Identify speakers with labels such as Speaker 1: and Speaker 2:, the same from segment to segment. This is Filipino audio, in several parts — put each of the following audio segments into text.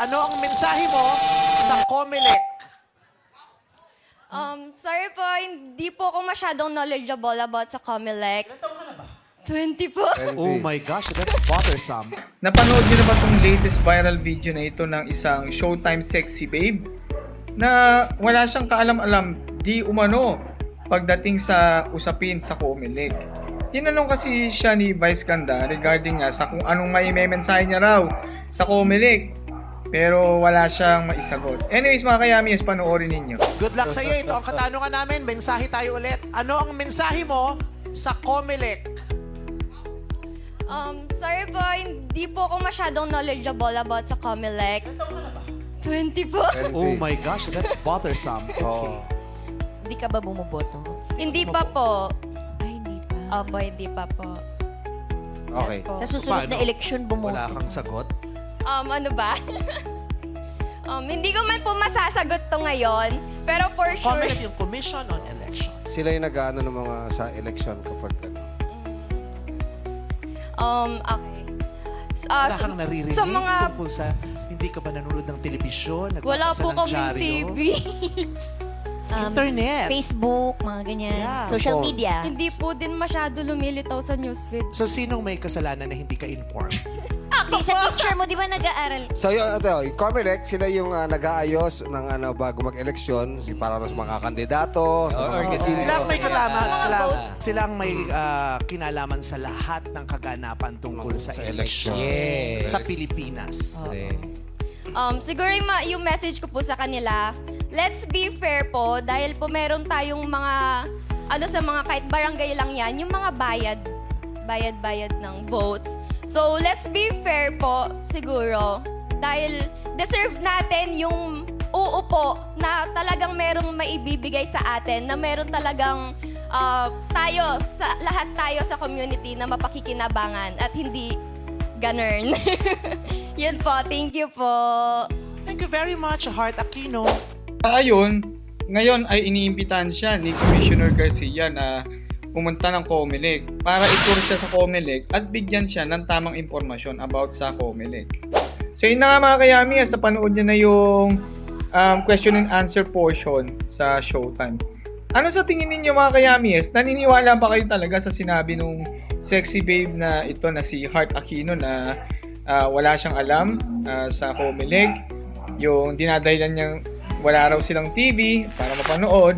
Speaker 1: Ano ang mensahe mo sa Comelec?
Speaker 2: Sorry po, hindi po ako masyadong knowledgeable about sa Comelec. Ilan taon ka na ba? 20 po.
Speaker 1: Oh my gosh, that's bothersome.
Speaker 3: Napanood niyo na ba itong latest viral video na ito ng isang Showtime sexy babe? Na wala siyang kaalam-alam, di umano, pagdating sa usapin sa Comelec. Tinanong kasi siya ni Vice Ganda regarding nga sa kung anong may mensahe niya raw sa Comelec. Pero wala siyang maisagot. Anyways mga kayamis, panoorin ninyo.
Speaker 1: Good luck sa iyo. Ito ang katanungan namin. Mensahe tayo ulit. Ano ang mensahe mo sa Comelec?
Speaker 2: Sorry po, hindi po ako masyadong knowledgeable about sa Comelec. Ilan taon ka na ba? 20 po.
Speaker 1: Oh my gosh, that's bothersome. Okay.
Speaker 4: Hindi ka ba bumuboto?
Speaker 2: Hindi pa po.
Speaker 4: Ay, hindi pa.
Speaker 2: Opo, hindi pa po.
Speaker 5: Okay.
Speaker 2: Yes po.
Speaker 4: Sa susunod na
Speaker 1: Paano?
Speaker 4: eleksyon, bumoto.
Speaker 1: Wala kang sagot?
Speaker 2: Ano ba? Hindi ko man po masasagot to ngayon. Pero for sure,
Speaker 1: Comelec yung Commission on Election.
Speaker 5: Sila yung nag-ano ng mga sa election kapag ano.
Speaker 2: okay.
Speaker 1: Wala kang naririnig
Speaker 2: sa mga,
Speaker 1: tungkol sa hindi ka ba nanonood ng telebisyon?
Speaker 2: wala
Speaker 1: Nagbabasa
Speaker 2: po
Speaker 1: ng
Speaker 2: kaming
Speaker 1: dyaryo?
Speaker 2: TV.
Speaker 1: Internet.
Speaker 4: Facebook, mga ganyan.
Speaker 1: Yeah.
Speaker 4: Social
Speaker 5: Phone.
Speaker 4: media.
Speaker 2: Hindi po din masyado lumilitaw sa newsfeed.
Speaker 1: So, sinong may kasalanan na hindi ka informed?
Speaker 4: Hindi, sa teacher mo, di ba nag-aaral?
Speaker 5: So yung Comelec, sila yung nag-aayos ng bago mag-eleksyon, para sa mga kandidato, sa mga
Speaker 1: Sila ang may
Speaker 2: Mga votes.
Speaker 1: sila ang may kinalaman sa lahat ng kaganapan tungkol sa eleksyon sa Pilipinas.
Speaker 2: Siguro yung message ko po sa kanila, let's be fair po dahil po meron tayong mga, sa mga kahit barangay lang yan, yung mga bayad ng votes. So, let's be fair po siguro dahil deserve natin yung uupo na talagang merong maibibigay sa atin, na meron talagang lahat tayo sa community na mapakikinabangan at hindi ganern. Yun po, thank you po.
Speaker 1: Thank you very much, Heart Aquino.
Speaker 3: Ayon, ngayon ay iniimbitahan siya ni Commissioner Garcia na pumunta ng Comelec para i-tour siya sa Comelec at bigyan siya ng tamang impormasyon about sa Comelec. So yun na nga mga kayami, sa panood niyo na yung question and answer portion sa Showtime. Ano sa tingin ninyo mga kayamies? Naniniwala ba kayo talaga sa sinabi nung sexy babe na ito na si Heart Aquino na wala siyang alam sa Comelec? Yung dinadahilan niyang wala raw silang TV para mapanood,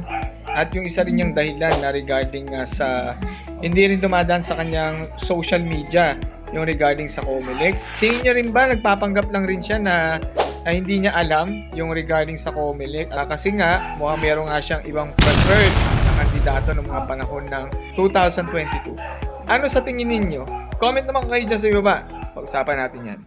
Speaker 3: at yung isa rin yung dahilan na regarding sa hindi rin dumadaan sa kanyang social media yung regarding sa Comelec. Tingin niyo rin ba nagpapanggap lang rin siya na hindi niya alam yung regarding sa Comelec? Kasi nga mukhang meron nga siyang ibang preferred na kandidato ng mga panahon ng 2022. Ano sa tingin ninyo? Comment naman kayo dyan sa ibaba. Pag-usapan natin yan.